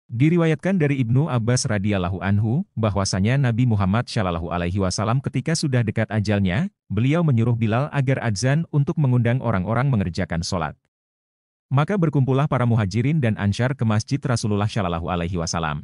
Diriwayatkan dari Ibnu Abbas radhiyallahu anhu, bahwasanya Nabi Muhammad shallallahu alaihi wasallam ketika sudah dekat ajalnya, beliau menyuruh Bilal agar adzan untuk mengundang orang-orang mengerjakan sholat. Maka berkumpullah para muhajirin dan Ansyar ke masjid Rasulullah shallallahu alaihi wasallam.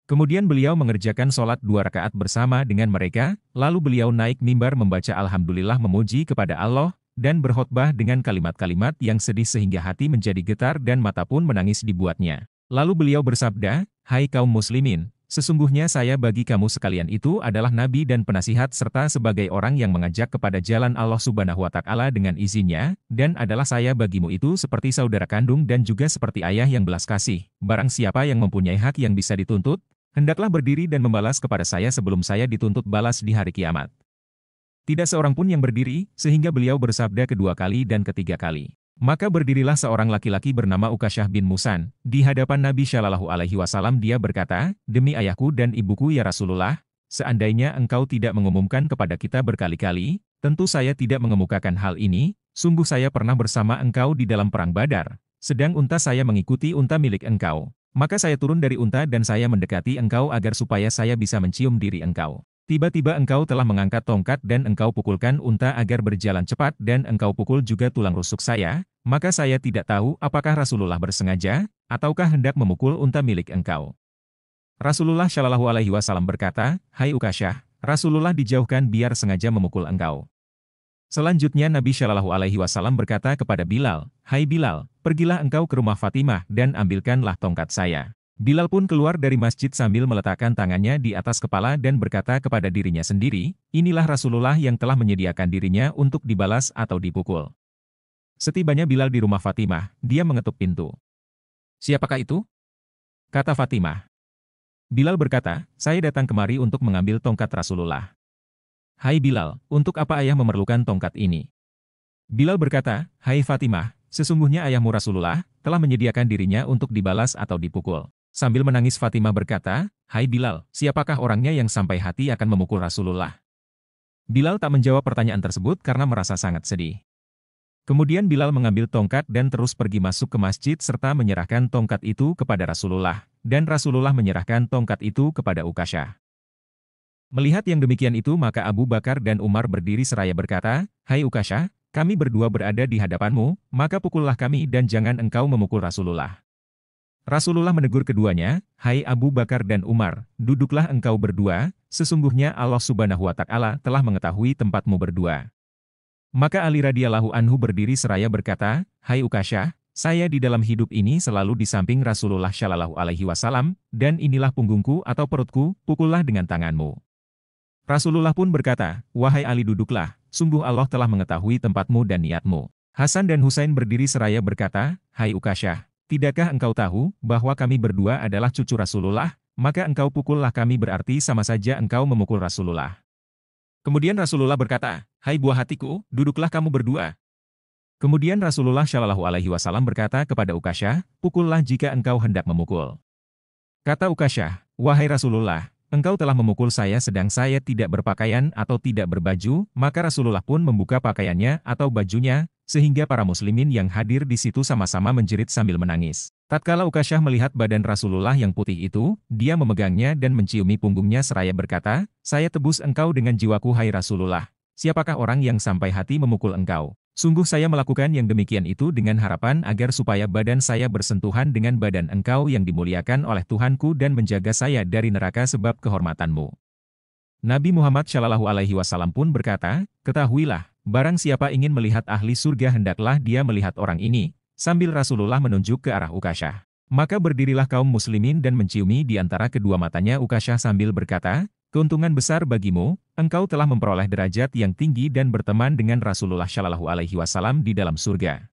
Kemudian beliau mengerjakan sholat 2 rakaat bersama dengan mereka, lalu beliau naik mimbar membaca Alhamdulillah memuji kepada Allah, dan berkhutbah dengan kalimat-kalimat yang sedih sehingga hati menjadi getar dan mata pun menangis dibuatnya. Lalu beliau bersabda, "Hai kaum muslimin, sesungguhnya saya bagi kamu sekalian itu adalah nabi dan penasihat serta sebagai orang yang mengajak kepada jalan Allah Subhanahu wa Ta'ala dengan izinnya, dan adalah saya bagimu itu seperti saudara kandung dan juga seperti ayah yang belas kasih. Barang siapa yang mempunyai hak yang bisa dituntut, hendaklah berdiri dan membalas kepada saya sebelum saya dituntut balas di hari kiamat." Tidak seorang pun yang berdiri, sehingga beliau bersabda kedua kali dan ketiga kali. Maka berdirilah seorang laki-laki bernama Ukasyah bin Musan. Di hadapan Nabi Shallallahu alaihi wasallam dia berkata, "Demi ayahku dan ibuku ya Rasulullah, seandainya engkau tidak mengumumkan kepada kita berkali-kali, tentu saya tidak mengemukakan hal ini. Sungguh saya pernah bersama engkau di dalam perang Badar, sedang unta saya mengikuti unta milik engkau. Maka saya turun dari unta dan saya mendekati engkau agar supaya saya bisa mencium diri engkau. Tiba-tiba engkau telah mengangkat tongkat dan engkau pukulkan unta agar berjalan cepat dan engkau pukul juga tulang rusuk saya, maka saya tidak tahu apakah Rasulullah bersengaja, ataukah hendak memukul unta milik engkau." Rasulullah Shallallahu alaihi wasallam berkata, "Hai Ukasyah, Rasulullah dijauhkan biar sengaja memukul engkau." Selanjutnya Nabi Shallallahu alaihi wasallam berkata kepada Bilal, "Hai Bilal, pergilah engkau ke rumah Fatimah dan ambilkanlah tongkat saya." Bilal pun keluar dari masjid sambil meletakkan tangannya di atas kepala dan berkata kepada dirinya sendiri, "Inilah Rasulullah yang telah menyediakan dirinya untuk dibalas atau dipukul." Setibanya Bilal di rumah Fatimah, dia mengetuk pintu. "Siapakah itu?" kata Fatimah. Bilal berkata, "Saya datang kemari untuk mengambil tongkat Rasulullah." "Hai Bilal, untuk apa ayah memerlukan tongkat ini?" Bilal berkata, "Hai Fatimah, sesungguhnya ayahmu Rasulullah telah menyediakan dirinya untuk dibalas atau dipukul." Sambil menangis Fatimah berkata, "Hai Bilal, siapakah orangnya yang sampai hati akan memukul Rasulullah?" Bilal tak menjawab pertanyaan tersebut karena merasa sangat sedih. Kemudian Bilal mengambil tongkat dan terus pergi masuk ke masjid serta menyerahkan tongkat itu kepada Rasulullah, dan Rasulullah menyerahkan tongkat itu kepada Ukasyah. Melihat yang demikian itu maka Abu Bakar dan Umar berdiri seraya berkata, "Hai Ukasyah, kami berdua berada di hadapanmu, maka pukullah kami dan jangan engkau memukul Rasulullah." Rasulullah menegur keduanya, "Hai Abu Bakar dan Umar, duduklah engkau berdua, sesungguhnya Allah Subhanahu wa Ta'ala telah mengetahui tempatmu berdua." Maka Ali radhiyallahu anhu berdiri seraya berkata, "Hai Ukasyah, saya di dalam hidup ini selalu di samping Rasulullah Shallallahu alaihi wasallam, dan inilah punggungku atau perutku, pukullah dengan tanganmu." Rasulullah pun berkata, "Wahai Ali duduklah, sungguh Allah telah mengetahui tempatmu dan niatmu." Hasan dan Husain berdiri seraya berkata, "Hai Ukasyah, tidakkah engkau tahu bahwa kami berdua adalah cucu Rasulullah, maka engkau pukullah kami berarti sama saja engkau memukul Rasulullah." Kemudian Rasulullah berkata, "Hai buah hatiku, duduklah kamu berdua." Kemudian Rasulullah Shallallahu alaihi wasallam berkata kepada Ukasyah, "Pukullah jika engkau hendak memukul." Kata Ukasyah, "Wahai Rasulullah, engkau telah memukul saya sedang saya tidak berpakaian atau tidak berbaju." Maka Rasulullah pun membuka pakaiannya atau bajunya, sehingga para muslimin yang hadir di situ sama-sama menjerit sambil menangis. Tatkala Ukasyah melihat badan Rasulullah yang putih itu, dia memegangnya dan menciumi punggungnya seraya berkata, "Saya tebus engkau dengan jiwaku hai Rasulullah. Siapakah orang yang sampai hati memukul engkau? Sungguh saya melakukan yang demikian itu dengan harapan agar supaya badan saya bersentuhan dengan badan engkau yang dimuliakan oleh Tuhanku dan menjaga saya dari neraka sebab kehormatanmu." Nabi Muhammad Shallallahu alaihi wasallam pun berkata, "Ketahuilah, barang siapa ingin melihat ahli surga hendaklah dia melihat orang ini." Sambil Rasulullah menunjuk ke arah Ukasyah. Maka berdirilah kaum muslimin dan menciumi di antara kedua matanya Ukasyah sambil berkata, "Keuntungan besar bagimu, engkau telah memperoleh derajat yang tinggi dan berteman dengan Rasulullah Shallallahu alaihi wasallam di dalam surga."